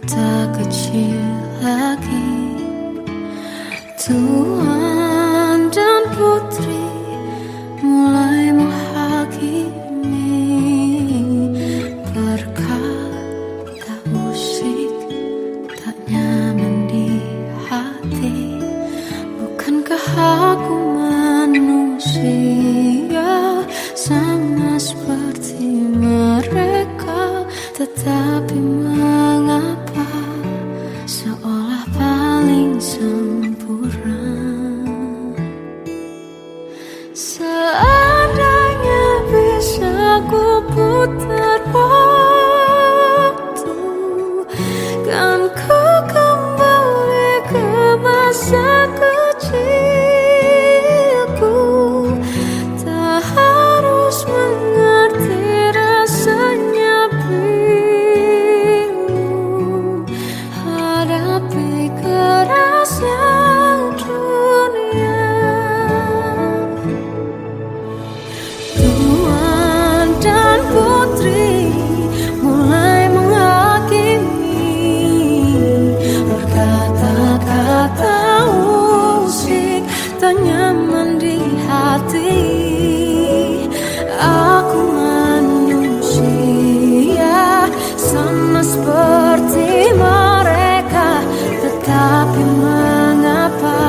tak kecil lagi. Tuan dan putri mulai menghakimi, berkata musik tak nyaman di hati. Bukankah aku manusia sama seperti mereka? Tetapi mengapa seolah paling sempurna? Seandainya bisa ku putar waktu, kan ku kembali ke masa kecilku. Tak harus mengerti rasanya bingung hadapi kerasnya dunia. Tuan dan putri mulai menghakimi, berkata-kata musik tak nyaman di hati. Aku manusia sama seperti mereka, tetapi mengapa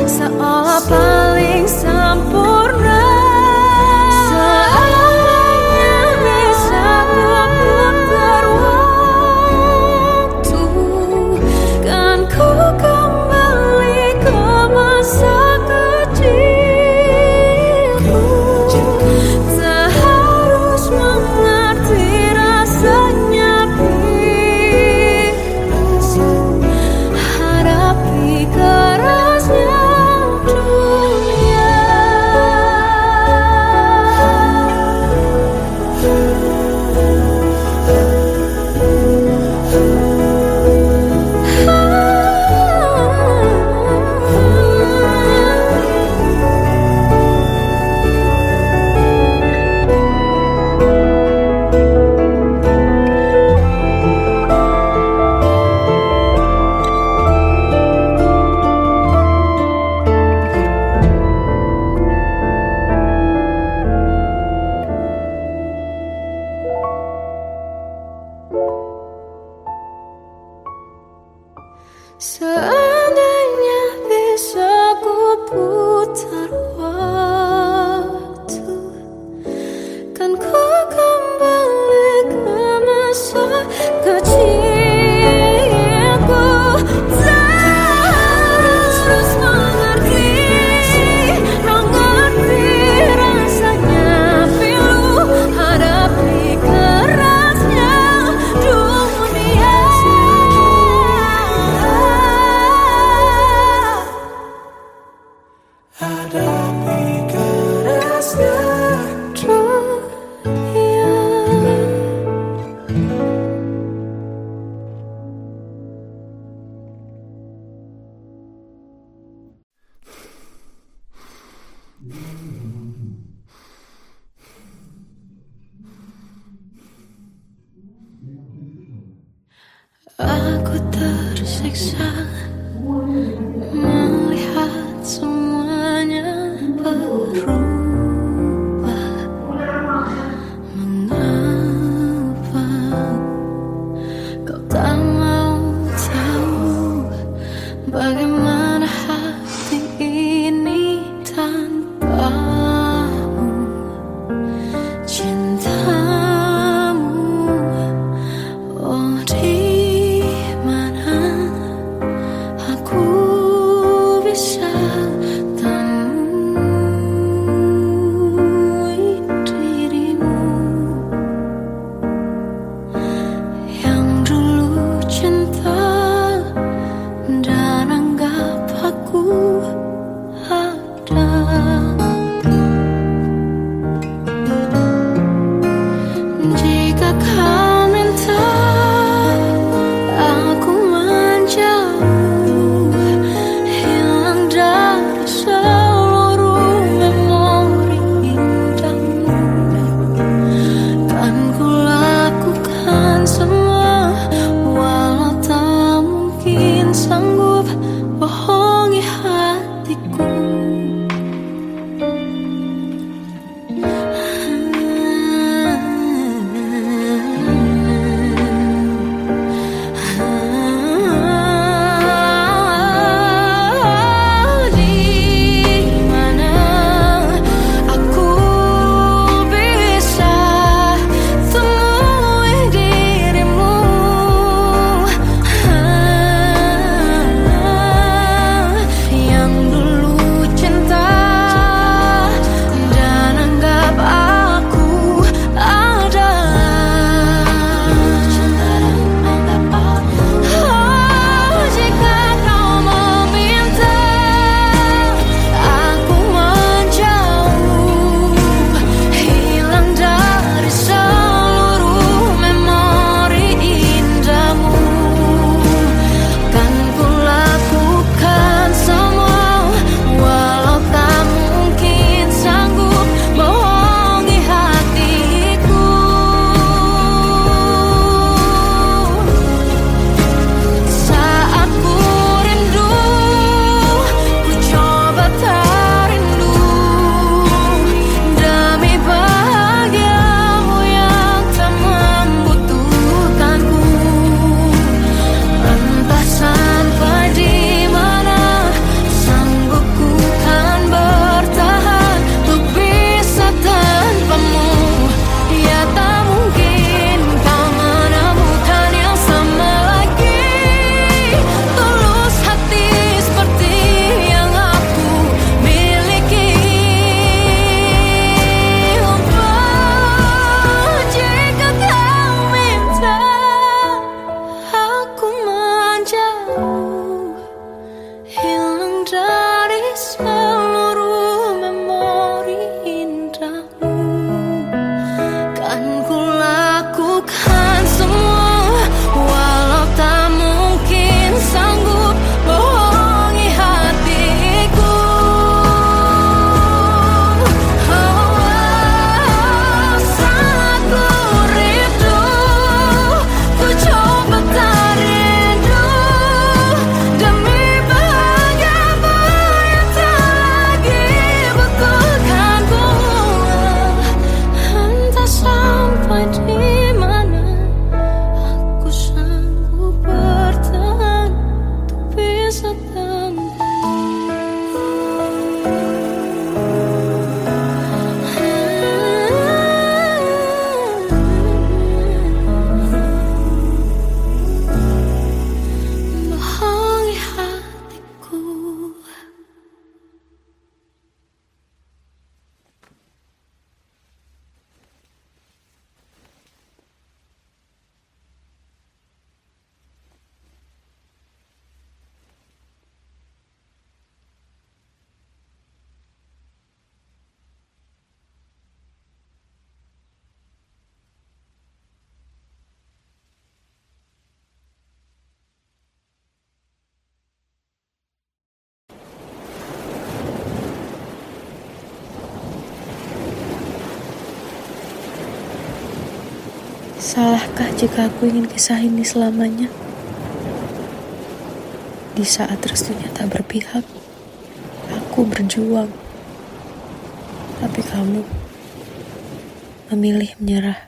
seolah paling sempurna? Seandainya bisa ku putar waktu, kan ku kembali ke masa kecilku. Tak harus mengerti rasanya bingung hadapi kerasnya dunia. Seandainya bisa ku putar waktu, kan ku kembali ke masa kecilku. Tak harus mengerti rasanya pilu hadapi kerasnya dunia. Hadapi kerasnya dunia. Aku tersiksa melihat semuanya berubah. Mengapa kau tak mau tahu bagaimana hati ini tanpamu? Cintamu, oh di mana aku bisa temui dirimu yang dulu cinta dan anggap aku ada. Jika kau minta aku menjauh, hilang dari seluruh memori indahmu, kan ku lakukan semua walau Salahkah jika aku ingin kisah ini selamanya? Di saat restunya tak berpihak, aku berjuang. Tapi kamu memilih menyerah.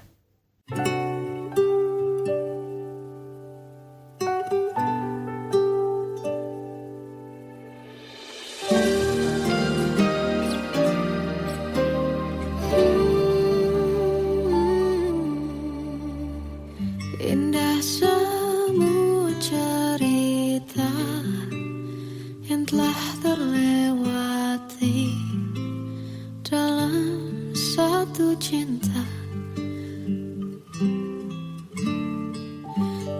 Indah semua cerita yang telah terlewati dalam satu cinta.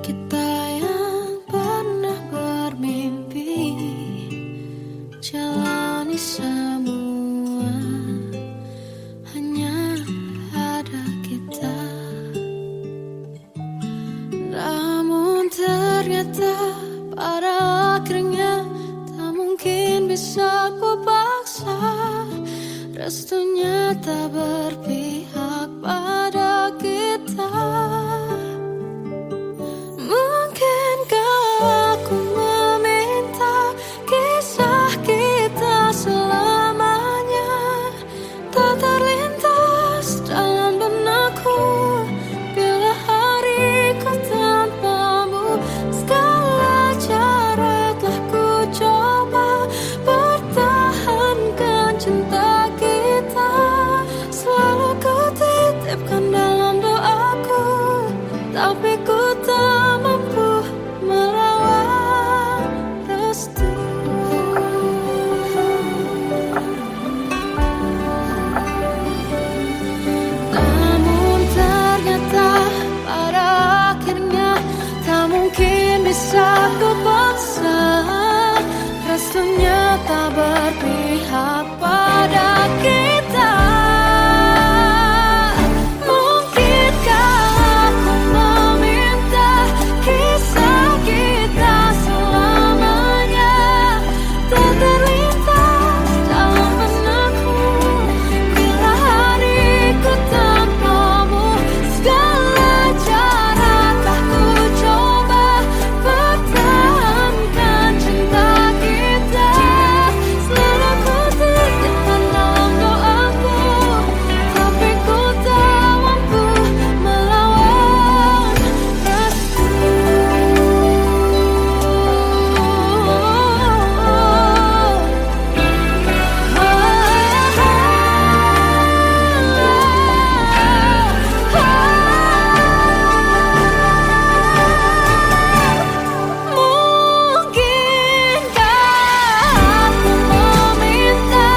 Kita yang pernah bermimpi jalani semua, hanya ada kita. Namun ternyata pada akhirnya tak mungkin bisa ku paksa. Restunya tak berpihak pada kita. Mungkinkah aku meminta kisah kita selamanya tak terlintas dalam benakku bila hariku tanpamu. Segala cara telah ku coba pertahankan cinta kita. Selalu ku titipkan dalam doaku, tapi ku tak mampu melawan restu. Namun ternyata pada akhirnya tak mungkin bisa ku paksa. Restunya tak berpihak pada kita. Mungkinkah aku meminta kisah kita selamanya tak terlintas dalam benakku bila hariku tanpamu. Segala cara telah ku coba pertahankan cinta kita. Selalu ku titipkan dalam doaku, tapi ku tak mampu melawan restu. Mungkinkah aku meminta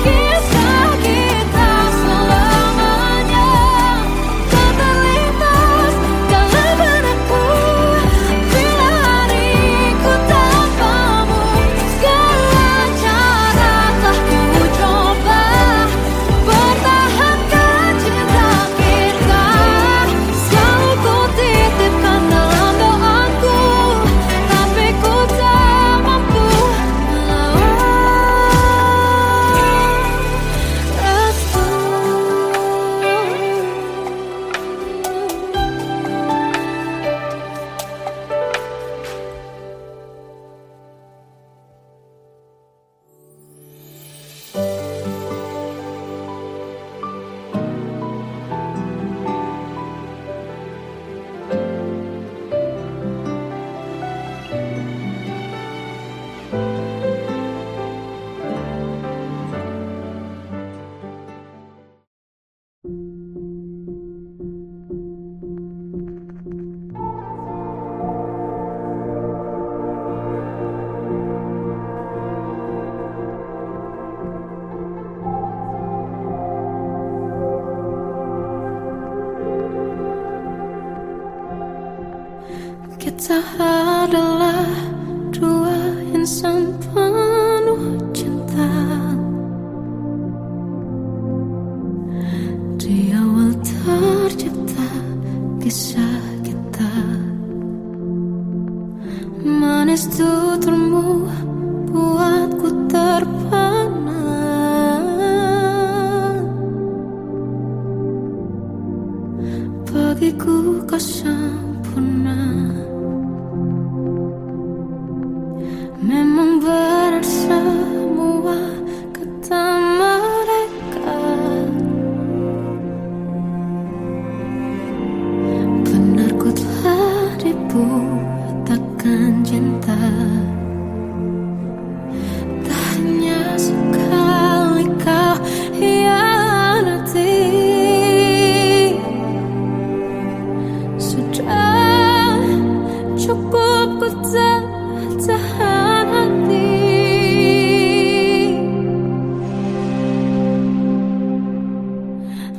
kisah kita selamanya tak terlintas dalam benakku bila hariku tanpamu. Segala cara telah ku coba pertahankan cinta kita. Selalu ku titipkan dalam doaku, tapi ku tak mampu melawan restu. Kita adalah dua insan penuh cinta. Di awal tercipta kisah kita. Manis tuturmu buatku terpana. bagiku kau sempurna. Memang benar semua kata mereka, benar ku telah dibuatakan cinta. Tak hanya sekali kau hianati, sudah cukup ku tak tahan hati.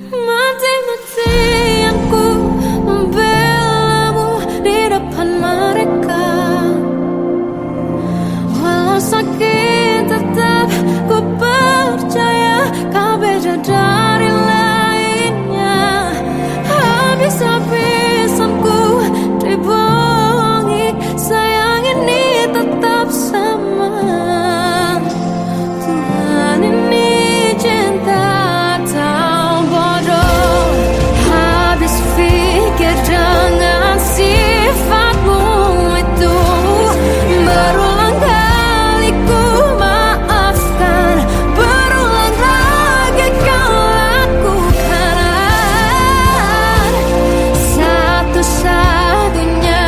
Mati-matian ku membelamu di depan mereka. Walau sakit tetap ku percaya kau beda dari lainnya. Habis-habisan ku dibohongi, sayang ini tetap sama. Tuhan ini cinta atau bodoh. Habis pikir dengan sifatmu itu, berulang kali ku maafkan, berulang lagi kau lakukan. Satu-satunya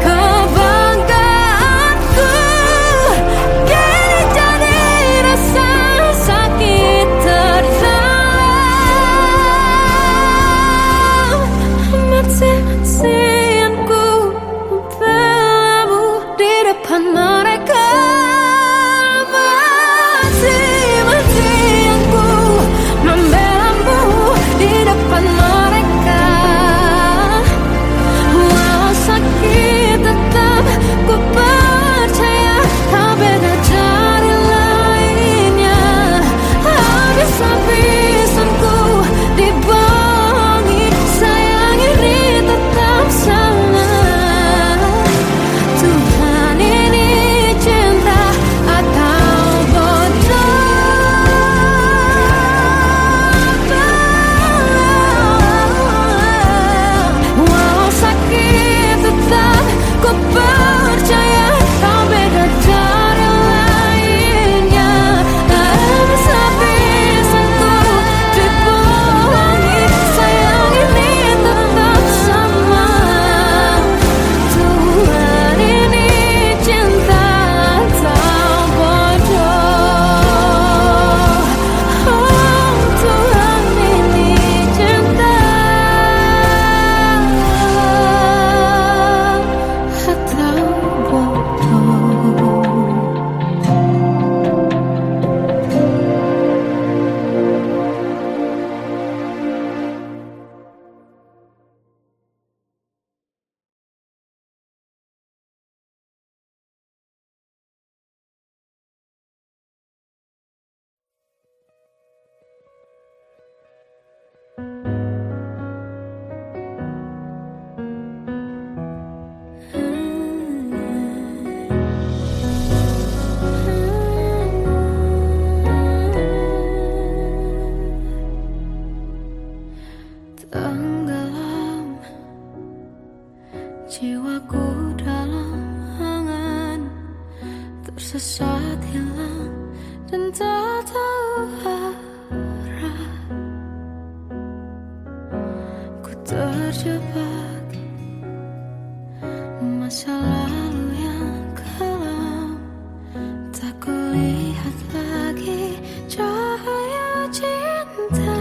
kebanggaanku kini jadi rasa sakit terdalam. Mati-matian ku membelamu di depan mereka. Mati-matian ku membelamu di depan mereka. Walau sakit tetap ku percaya kau beda dari lainnya. Habis-habisan ku dibohongi, sayang ini tetap sama. Tuhan ini cinta atau bodoh. Walau sakit tetap ku percaya kau beda dari lainnya. Habis-habisan ku dibohongi, sayang ini tetap sama. Tuhan ini cinta atau bodoh. Oh, Tuhan ini cinta atau bodoh. Tenggelam jiwaku dalam angan, tersesat hilang dan tak tahu arah. Ku terjebak masa lalu yang kelam, tak kulihat lagi cahaya cinta.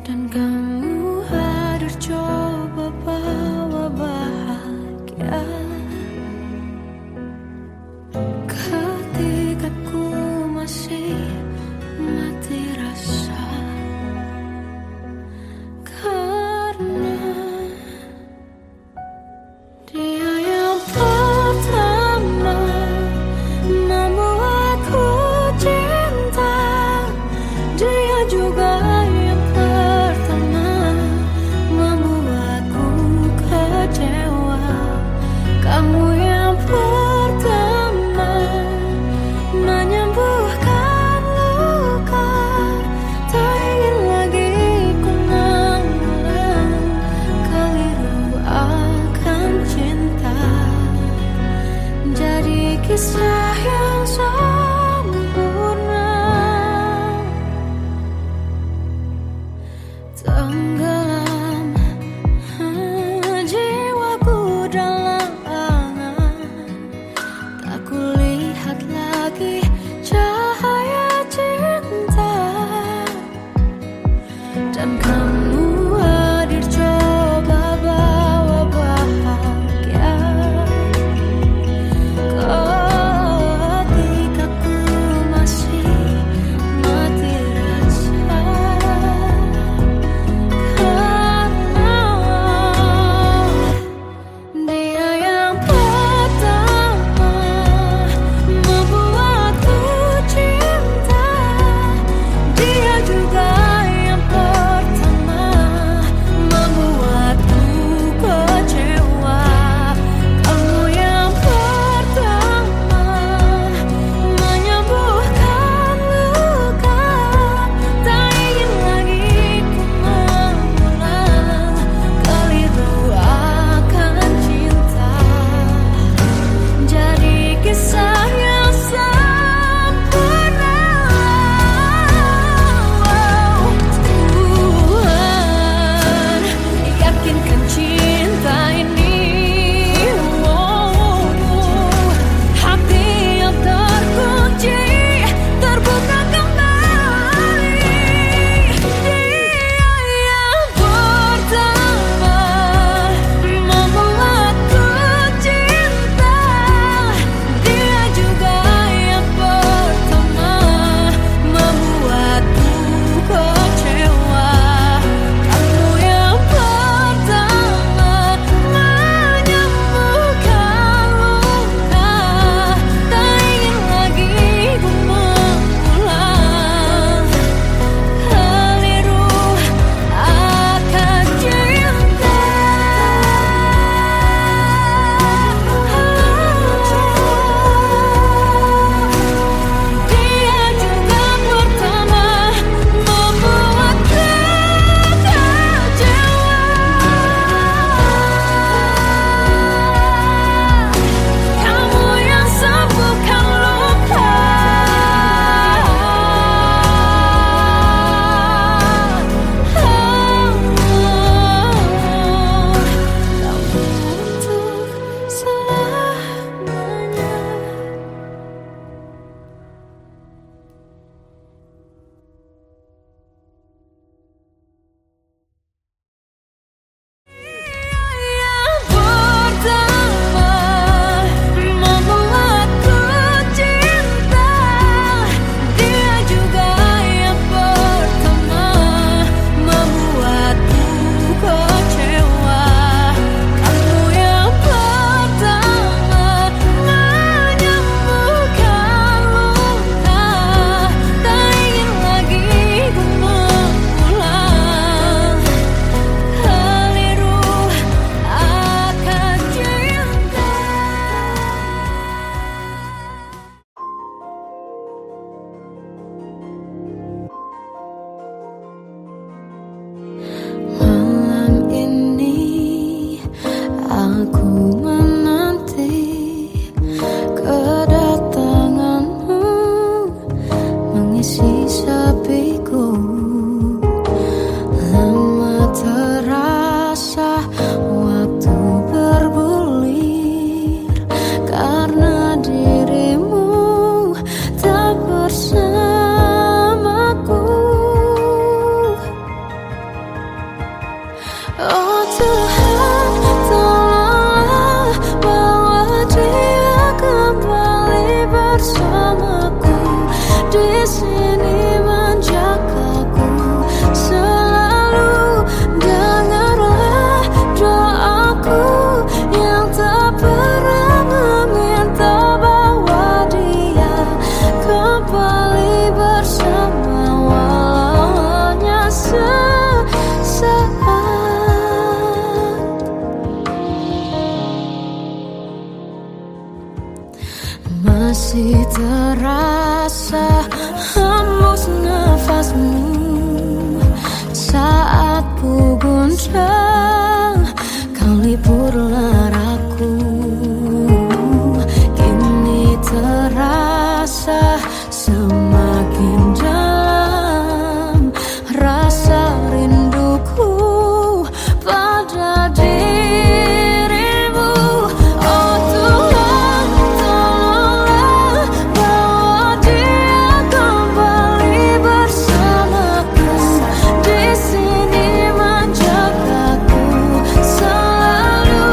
Dan kamu hadir coba bawa bahagia. Ketika ku masih mati rasa, karena Oh Tuhan, tolonglah bawa dia kembali bersamaku, di sini menjagaku selalu. Dengarlah doaku yang tak pernah meminta, bawa dia kembali bersama walau hanya sesaat. Masih terasa hembus nafasmu saat ku guncang, kau lipurlah raku. Kini terasa semakin dalam rasa rinduku pada dirimu. Oh Tuhan, tolonglah bawa dia kembali bersamaku, di sini menjagaku selalu.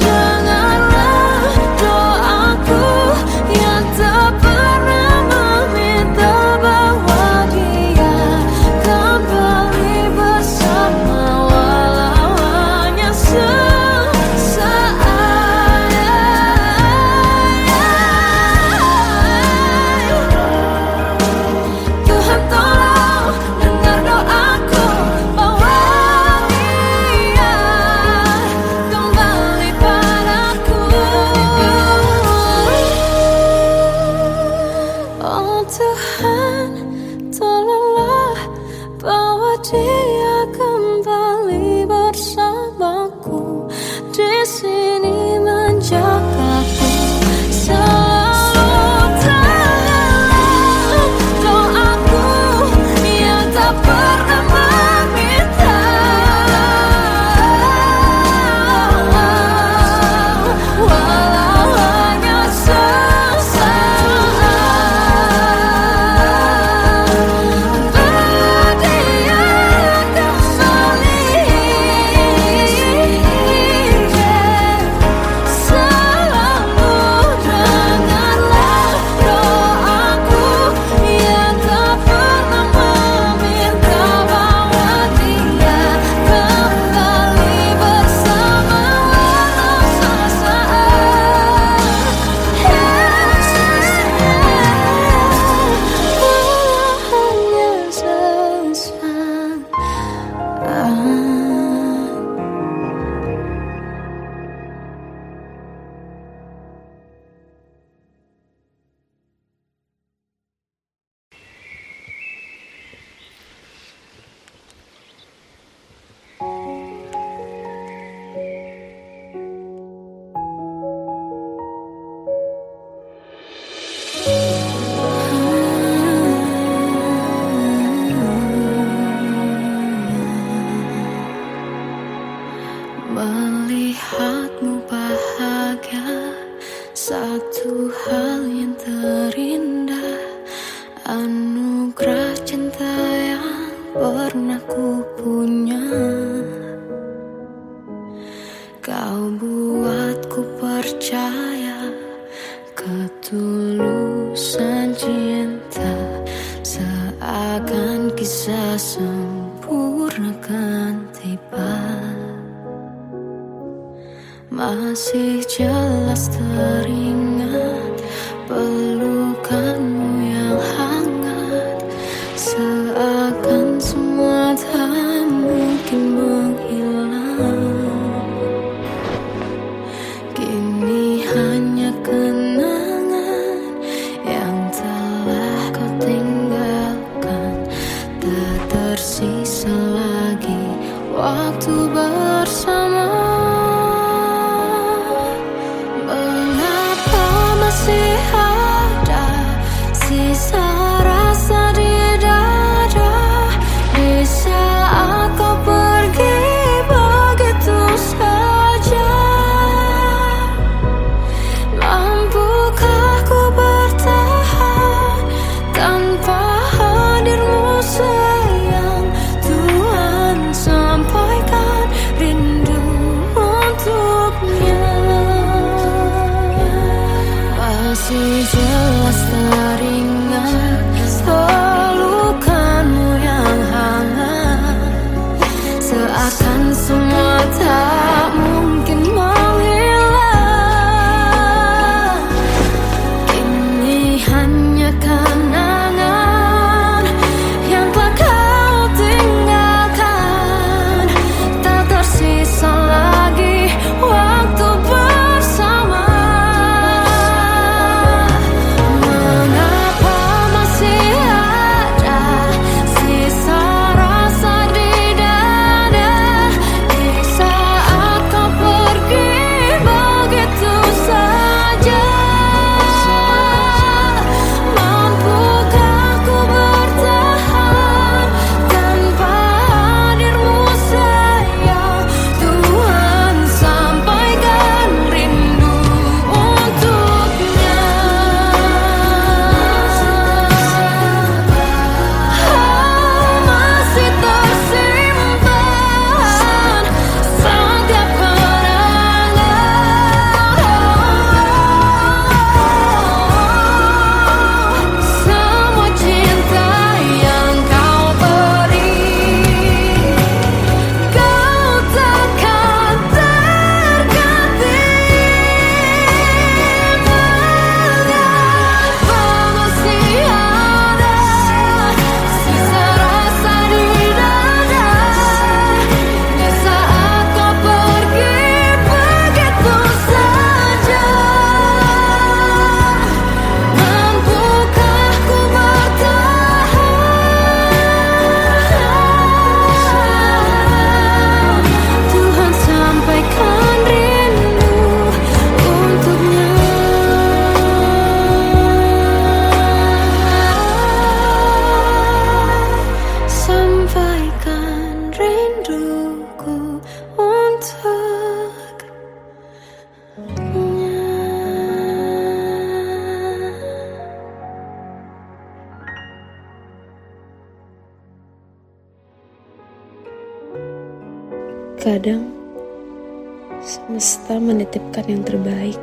Dengarlah doaku yang tak pernah meminta, bawa dia kembali bersama walau hanya sesaat. Tuhan tolong dengar doaku, bawa dia kembali padaku. Oh Tuhan, tolonglah bawa dia kembali bersamaku, di sini menjagaku selalu. Dengarlah doaku yang tak pernah meminta, walau hanya sesaat. Bawa dia kembali selalu. Dengarlah doaku yang tak pernah meminta, bawa dia kembali bersama walau sesaat. Walau hanya sesaat. Melihatmu bahagia, satu hal yang terindah, anugerah cinta yang pernah ku punya. Kau buatku percaya ketulusan cinta, seakan kisah sempurna kan tiba. Masih jelas teringat pelukanmu yang hangat, seakan semua tak mungkin menghilang. Kini hanya kenangan yang telah kau tinggalkan, tak tersisa lagi waktu bersama. Mengapa semua tak mungkin menghilang. Kini hanya kenangan yang telah kau tinggalkan. Tak tersisa lagi waktu bersama. Mengapa masih ada sisa rasa di dada di saat kau pergi begitu saja? Mampukah ku bertahan tanpa hadirmu sayang? Tuhan, sampaikan rindu untuknya. Masih tersimpan setiap kenangan, semua cinta yang kau beri. Kau takkan terganti. Mengapa masih ada sisa rasa di dada di saat kau pergi begitu saja? Mampukah ku bertahan? Tuhan, sampaikan rindu untuknya. Sampaikan rinduku untuknya. Kadang semesta menitipkan yang terbaik,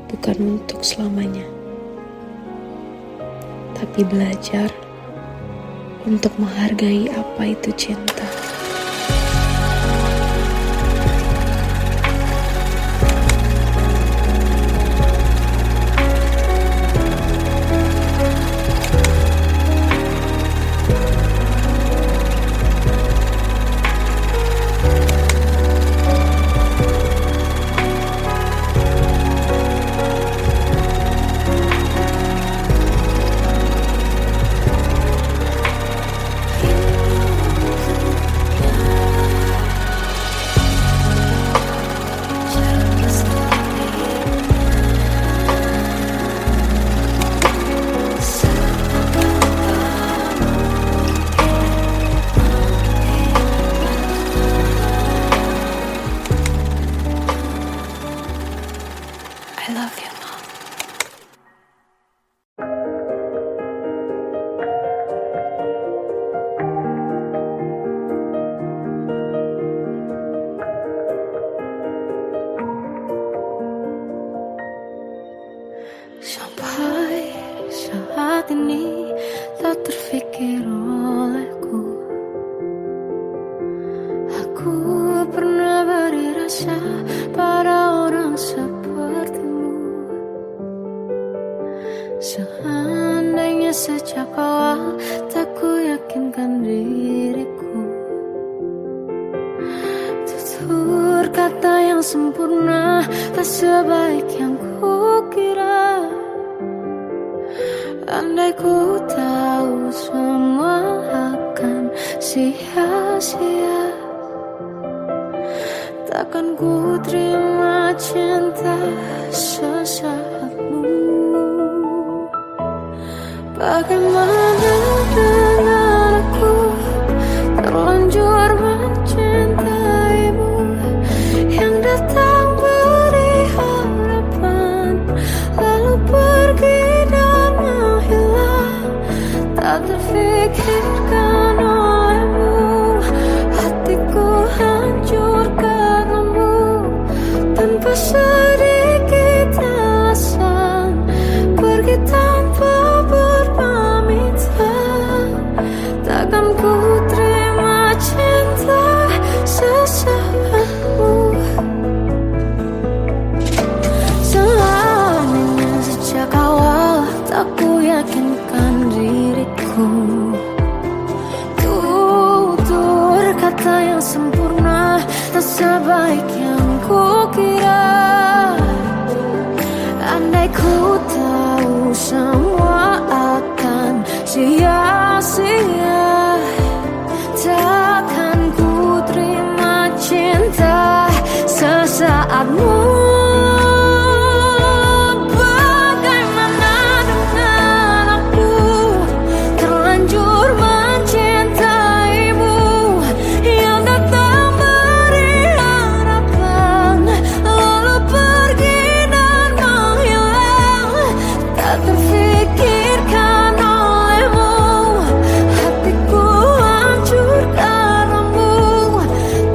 bukan untuk selamanya, tapi belajar untuk menghargai apa itu cinta. I love you, Mom. Sampai saat ini tak terfikir olehku. Aku pernah beri rasa pada orang sepertimu. Seandainya sejak awal tak ku yakinkan diriku, tutur kata yang sempurna tak sebaik yang kukira. Andai ku tahu semua akan sia-sia, takkan ku terima cinta sesaatmu. Bagaimana dengan aku terlanjur mencintaimu, yang datang beri harapan lalu pergi dan menghilang. Tak terfikirkan olehmu, hatiku hancur karenamu. Tanpa sedikit alasan pergi tanpa berpamitan. sebaik yang kukira. Andai ku tahu semua akan sia-sia, takkan ku terima cinta sesaatmu. Bagaimana dengan aku terlanjur mencintaimu, yang datang beri harapan lalu pergi dan menghilang, tak terfikirkan olehmu. Hatiku hancur karenamu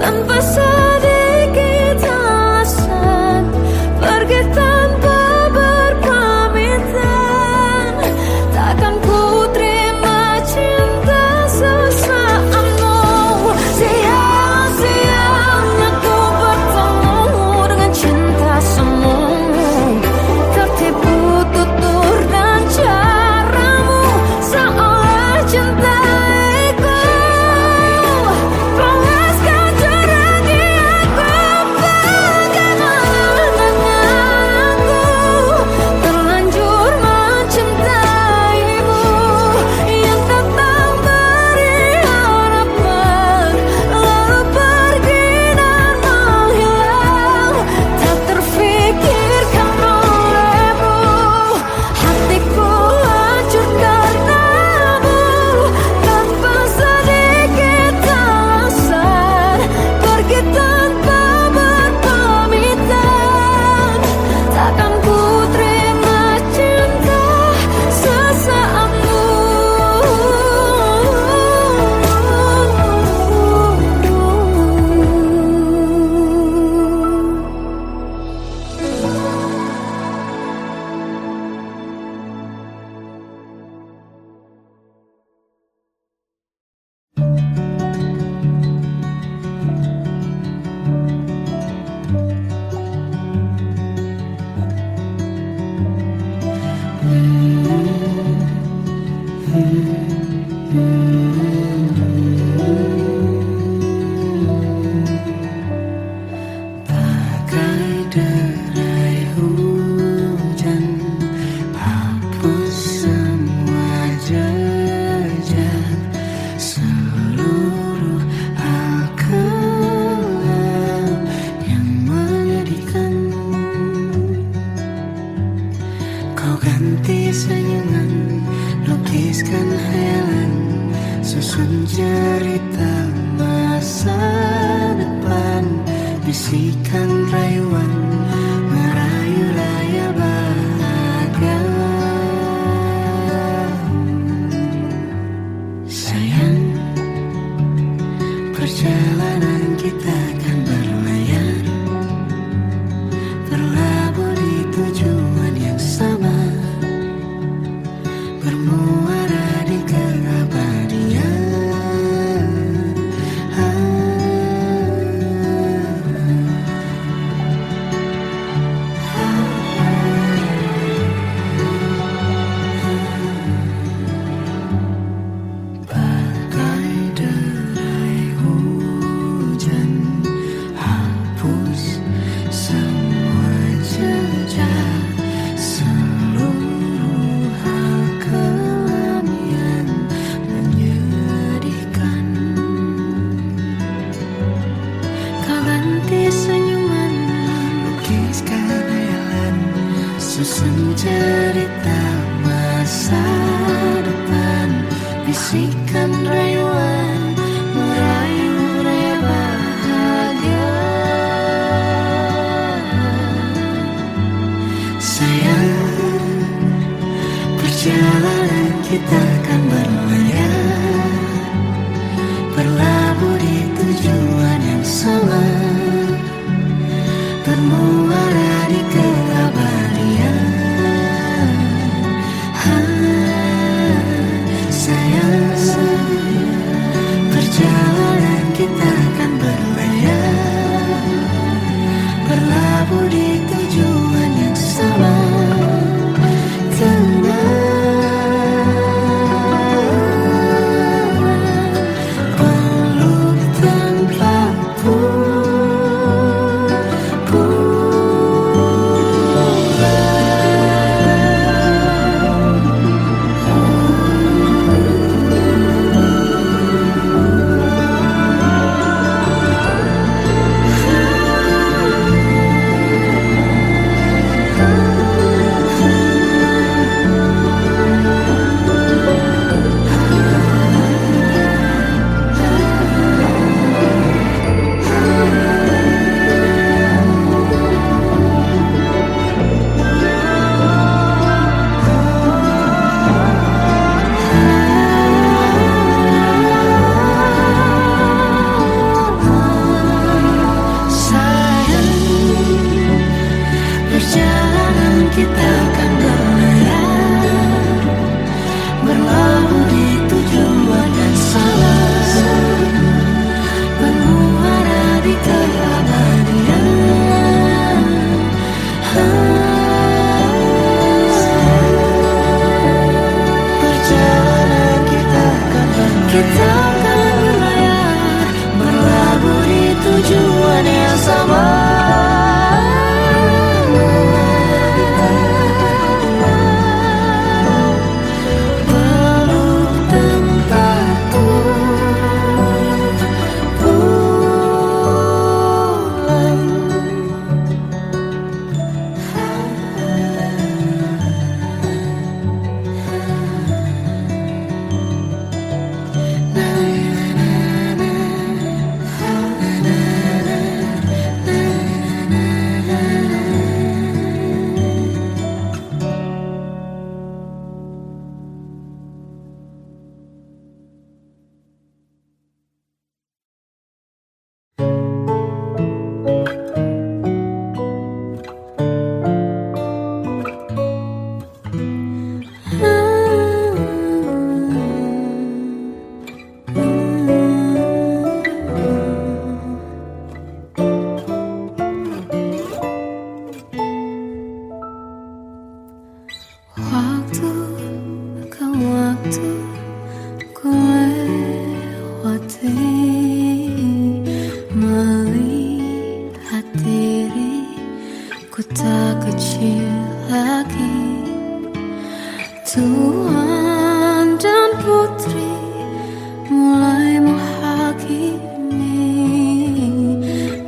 tanpa sedikit alasan, pergi tanpa berpamitan. Takkan ku terima cinta sesaatmu. Sia-sianya ku bertemu dengan cinta semu, tertipu tutur dan caramu seolah cintaiku. Panaskan jerami aku, bagaimana dengan aku terlanjur mencintaimu, yang datang beri harapan lalu pergi dan menghilang, tak terfikirkan olehmu. Hatiku hancur karenamu tanpa sedikit alasan, pergi tanpa berpamitan. Takkan ku terima cinta sesaatmu. Bagai derai hujan, hapus semua jejak seluruh hal kelam yang menyedihkan. Kau ganti senyuman, lukiskan hayalan, susun cerita masa depan, bisikan rayuan, merayu raya bahagia. Sayang, perjalanan kita kan berlayar, berlabuh di tujuan yang sama, bermuara di keabadian. Bagai derai hujan, hapus semua jejak seluruh hal kelam yang menyedihkan. Kau ganti senyuman, lukiskan hayalan, susun cerita masa depan, bisikan rayuan, merayu raya bahagia. Sayang, perjalanan kita kan berlayar, berlabuh di tujuan yang sama, bermuara di keabadian. Sayang, sayang. kita akan berlayar, berlabuh di tujuan yang sama, bermuara di keabadian. Perjalanan kita akan berlayar, berlabuh di tujuan yang sama. Waktu ke waktu ku lewati, melihat diriku tak kecil lagi. Tuan dan putri mulai menghakimi,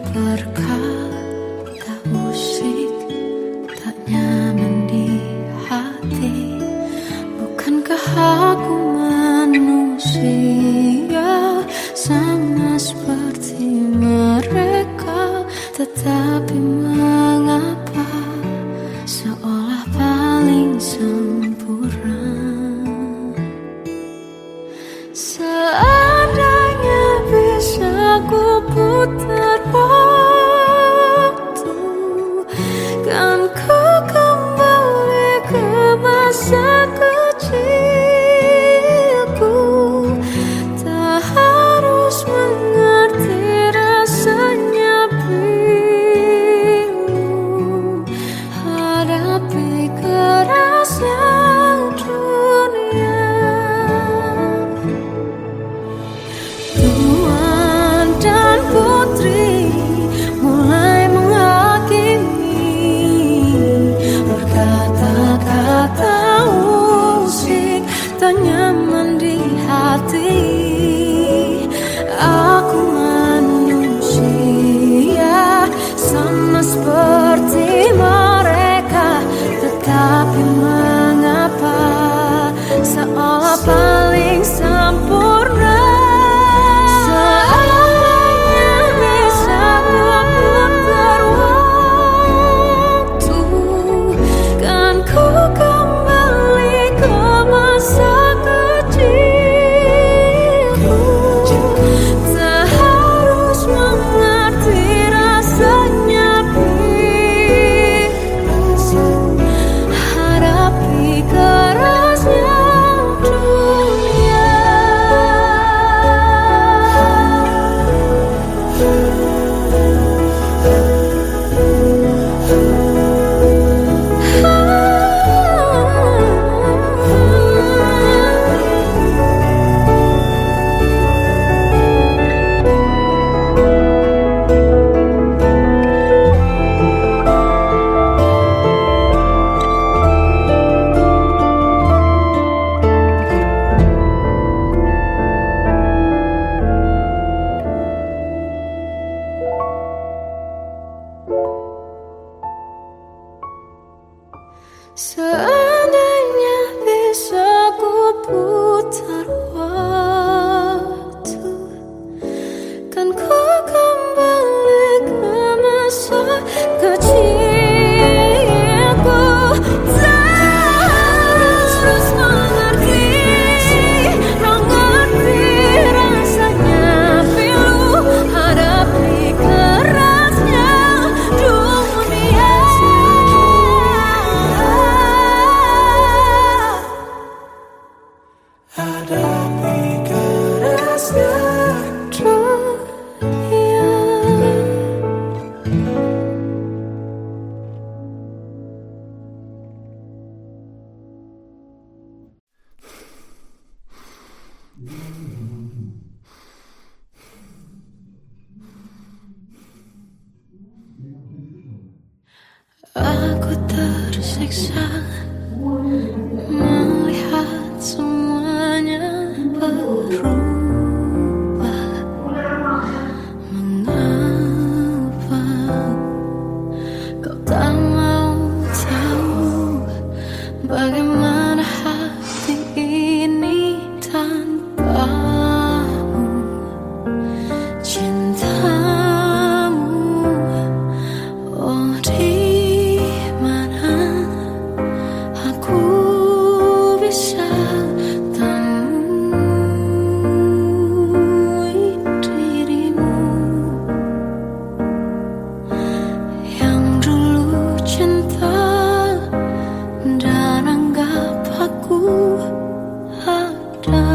berkata usik tak nyaman di hati. Bukankah aku manusia sama seperti mereka? Tetapi mengapa seolah paling sempurna? Seandainya bisa ku putar waktu, kan ku kembali ke masa kecilku. Tak harus mengerti rasanya bingung, hadapi kerasnya dunia. Tuan dan putri mulai menghakimi, berkata-kata usik tak nyaman di hati. Aku manusia sama seperti mereka, tetapi mengapa seolah paling sempurna? Seandainya bisa ku putar waktu, kan ku kembali ke masa kecilku. Tak harus mengerti rasanya bingung, hadapi kerasnya dunia. Seandainya bisa ku putar waktu, kan ku kembali ke masa kecilku. Tak harus mengerti rasanya pilu, hadapi kerasnya dunia. tersiksa melihat semuanya berubah. Mengapa kau tak mau tahu bagaimana hati ini tanpamu? Cintamu, oh di mana aku bisa temui dirimu yang dulu cinta dan anggap aku ada.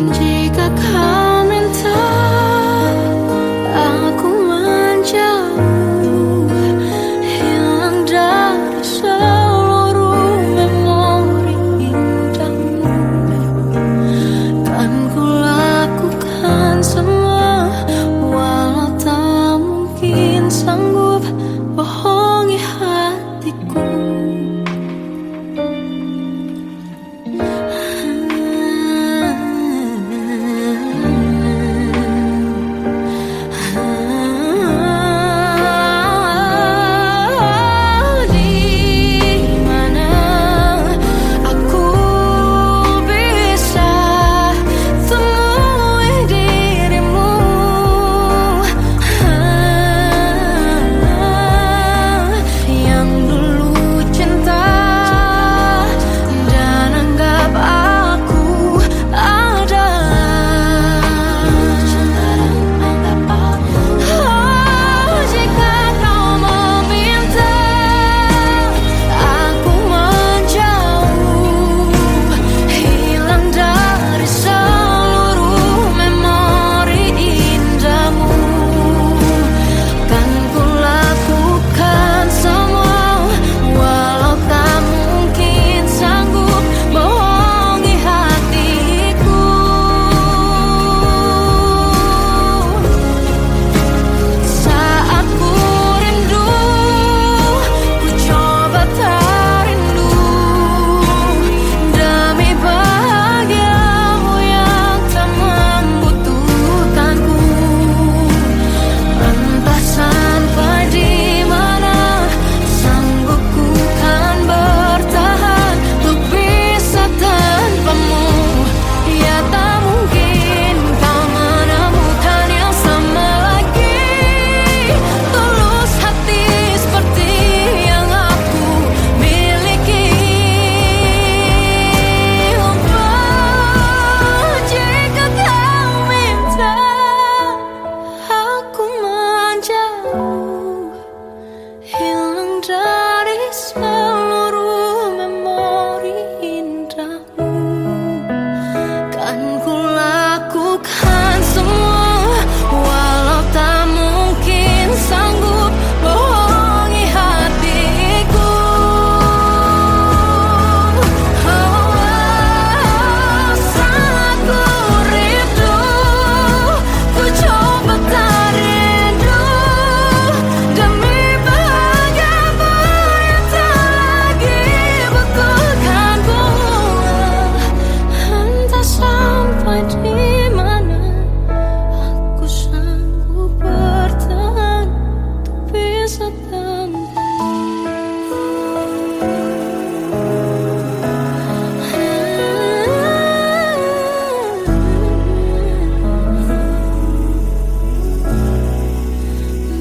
Jika kau minta aku menjauh, hilang dari seluruh memori indahmu, kan ku lakukan semua, walau tak mungkin sanggup bohongi hatiku. Di mana aku bisa temui dirimu yang dulu cinta dan anggap aku ada. Oh, jika kau meminta aku menjauh, hilang dari seluruh memori indahmu, kan ku lakukan semua, walau tak mungkin sanggup bohongi hatiku. Saat ku rindu, ku coba tak rindu, demi bahagiamu yang tak membutuhkanku. Entah sampai di mana sanggup ku kan bertahan untuk bisa tanpamu. Ya tak mungkin kau menemukan yang sama lagi, tulus hati seperti yang aku miliki. Oh, jika kau minta aku menjauh, hilang dari seluruh memori indahmu, kan ku lakukan semua, walau tak mungkin sanggup bohongi hatiku. Oh, saat ku rindu, ku coba tak rindu, demi bahagiamu yang tak lagi butuhkanku. Entah sampai di mana aku sanggup bertahan untuk bisa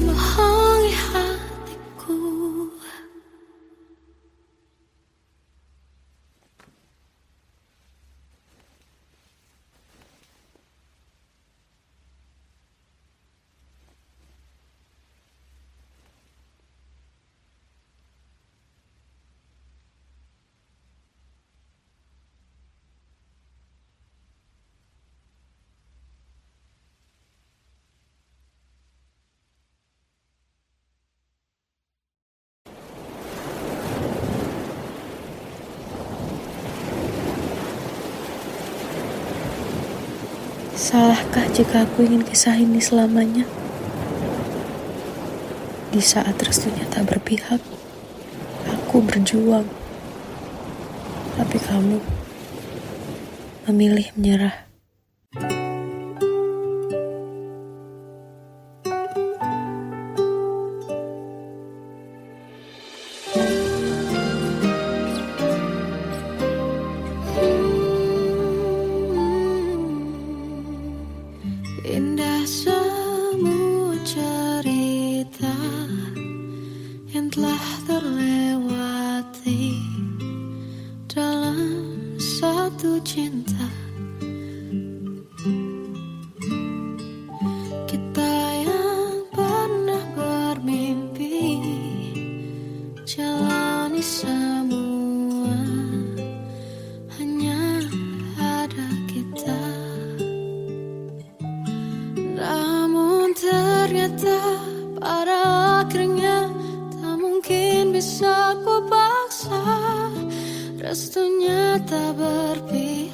bohongi hatiku. Salahkah jika aku ingin kisah ini selamanya? Di saat restunya tak berpihak, aku berjuang. Tapi kamu memilih menyerah. Indah semua cerita yang telah terlewati dalam satu cinta. Kita yang pernah bermimpi jalani semua, hanya ada kita. Namun ternyata pada akhirnya tak mungkin bisa ku paksa restunya tak berpihak.